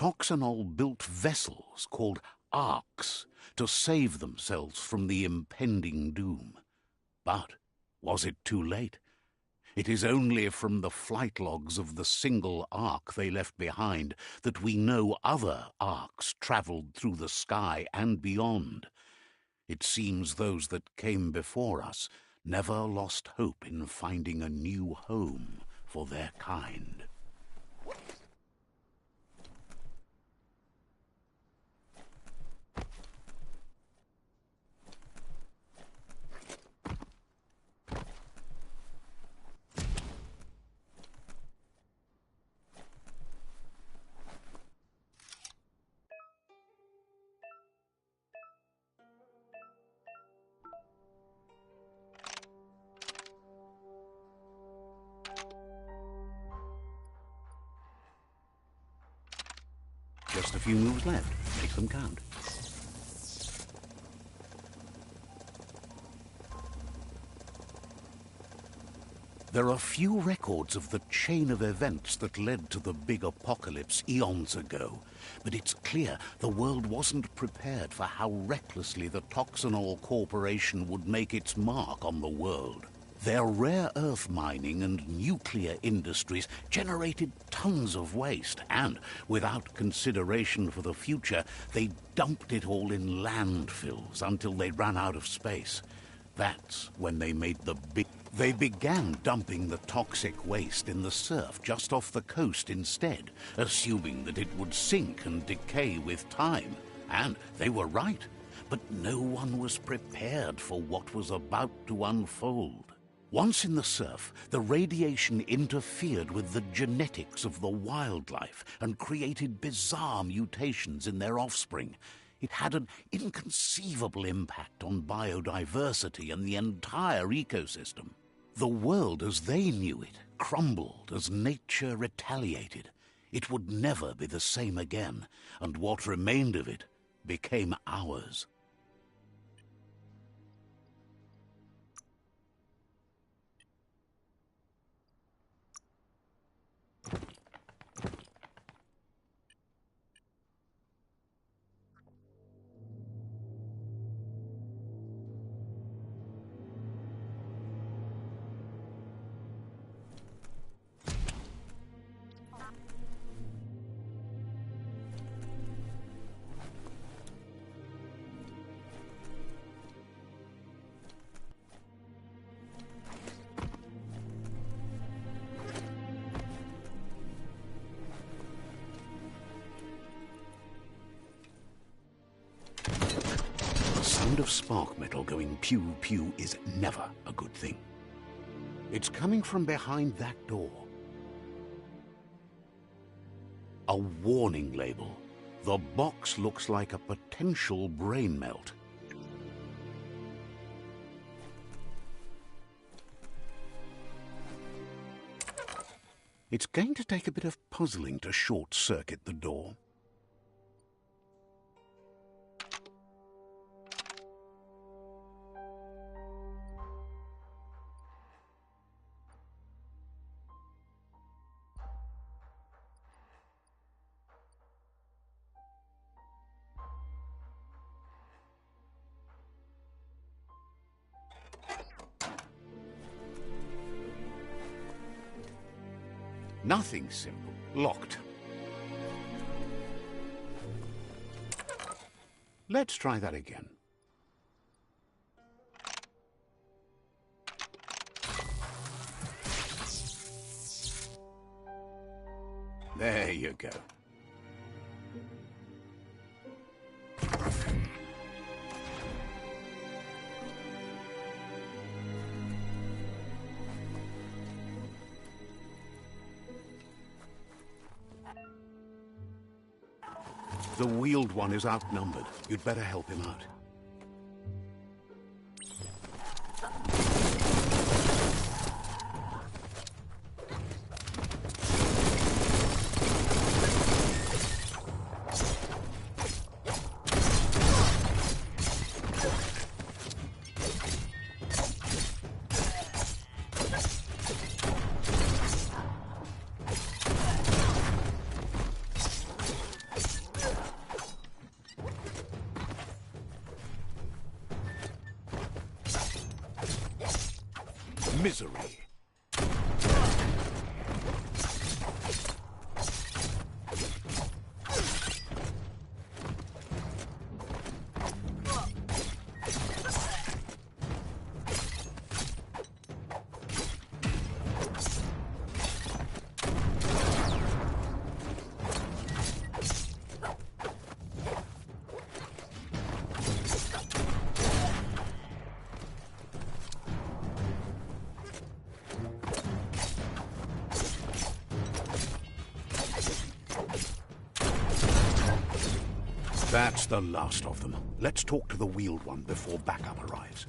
Toxanol built vessels called arks to save themselves from the impending doom. But was it too late? It is only from the flight logs of the single ark they left behind that we know other arks travelled through the sky and beyond. It seems those that came before us never lost hope in finding a new home for their kind. Just a few moves left. Make them count. There are few records of the chain of events that led to the big apocalypse eons ago, but it's clear the world wasn't prepared for how recklessly the Toxanol Corporation would make its mark on the world. Their rare earth mining and nuclear industries generated tons of waste, and without consideration for the future, they dumped it all in landfills until they ran out of space. That's when they made They began dumping the toxic waste in the surf just off the coast instead, assuming that it would sink and decay with time. And they were right, but no one was prepared for what was about to unfold. Once in the surf, the radiation interfered with the genetics of the wildlife and created bizarre mutations in their offspring. It had an inconceivable impact on biodiversity and the entire ecosystem. The world as they knew it crumbled as nature retaliated. It would never be the same again, and what remained of it became ours. The sound of spark metal going pew-pew is never a good thing. It's coming from behind that door. A warning label. The box looks like a potential brain melt. It's going to take a bit of puzzling to short-circuit the door. Nothing simple. Locked. Let's try that again. There you go. The wheeled one is outnumbered. You'd better help him out. misery. That's the last of them. Let's talk to the wheeled one before backup arrives.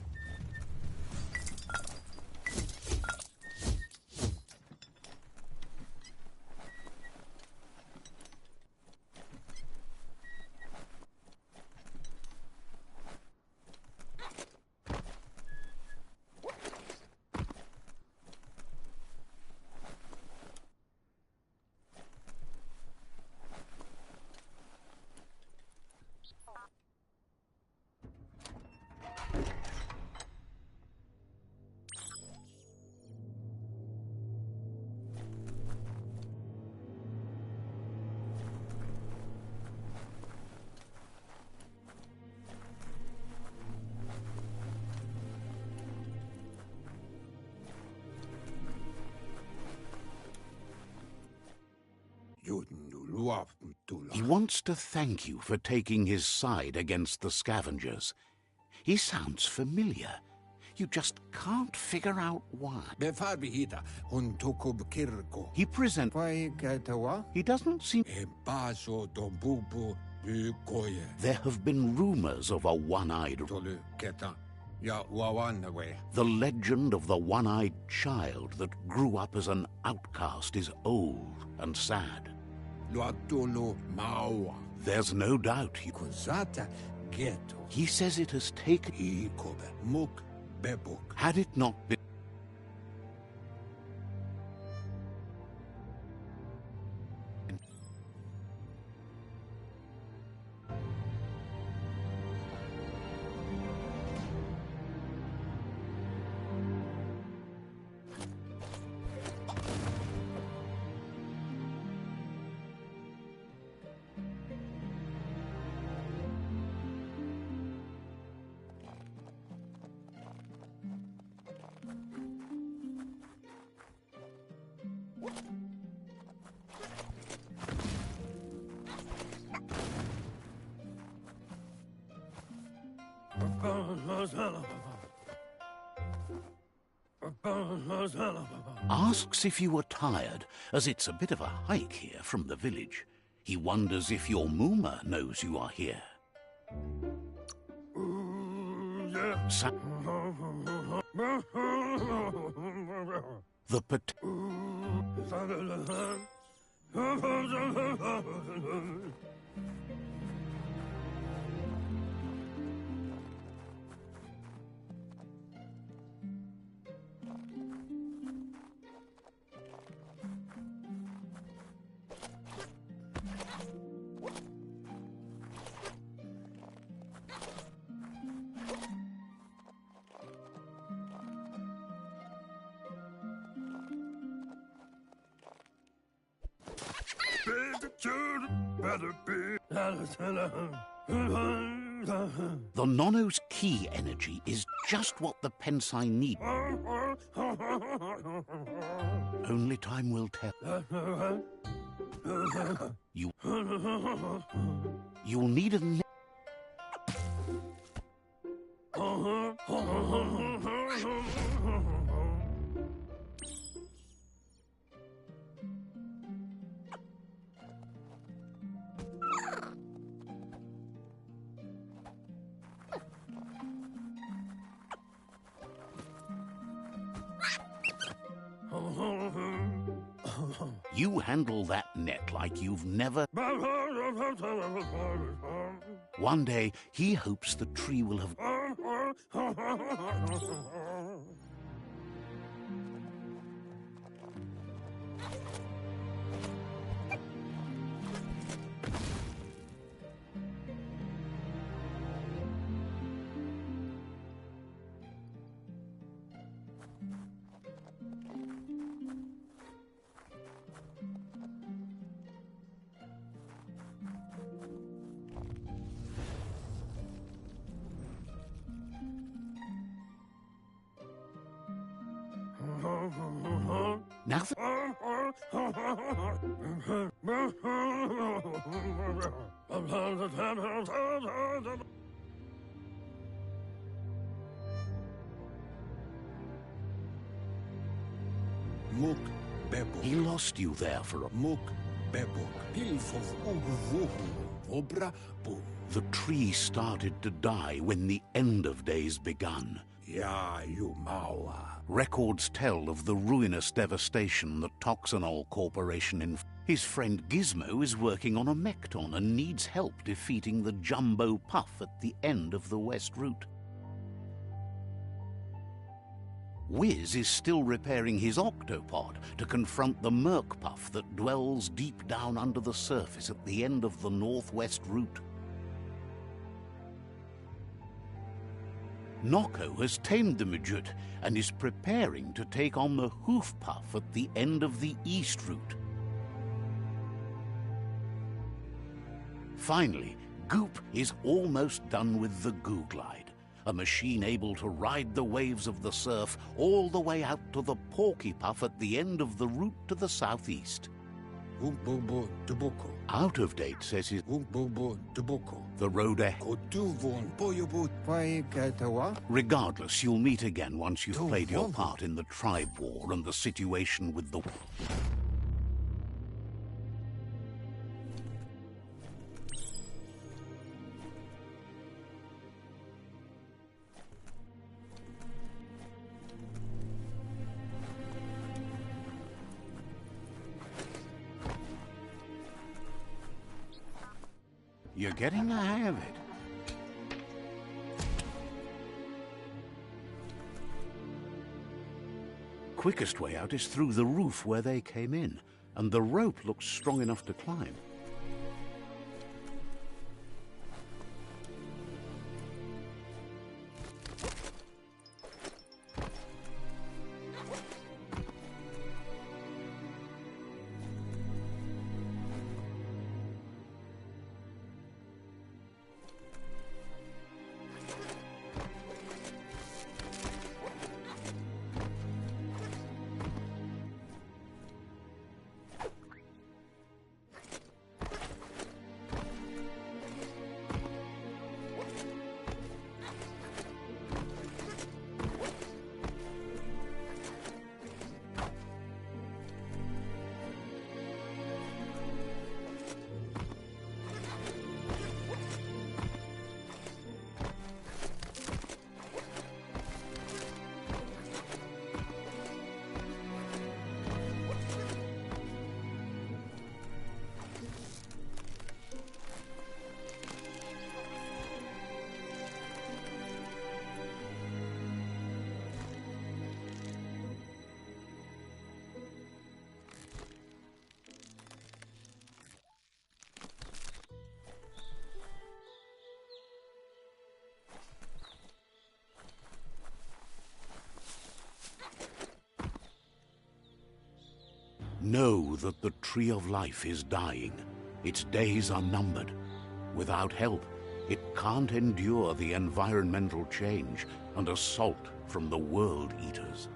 He wants to thank you for taking his side against the scavengers. He sounds familiar. You just can't figure out why. He presents... He doesn't seem... There have been rumors of a one-eyed... The legend of the one-eyed child that grew up as an outcast is old and sad. There's no doubt he says it has taken... Had it not been... Asks if you were tired, as it's a bit of a hike here from the village. He wonders if your Mooma knows you are here. The The Nono's key energy is just what the Pensai need. Only time will tell. You'll need a... You handle that net like you've never... One day, he hopes the tree will have... Muk bebok. He lost you there for a... Muk bebok. Pilfof ugvuhu. Obra bu. The tree started to die when the end of days begun. Ya Yumawa. Records tell of the ruinous devastation the Toxanol Corporation His friend Gizmo is working on a Mekton and needs help defeating the Jumbo Puff at the end of the West Route. Wiz is still repairing his octopod to confront the Merc Puff that dwells deep down under the surface at the end of the Northwest Route. Nocco has tamed the Midget and is preparing to take on the Hoof Puff at the end of the East Route. Finally, Goop is almost done with the Goo Glide, a machine able to ride the waves of the surf all the way out to the Porky Puff at the end of the route to the southeast. Out of date, says his... The road ahead. Regardless, you'll meet again once you've played your part in the tribe war and the situation with the... You're getting the hang of it. Quickest way out is through the roof where they came in, and the rope looks strong enough to climb. Know that the Tree of Life is dying. Its days are numbered. Without help, it can't endure the environmental change and assault from the World Eaters.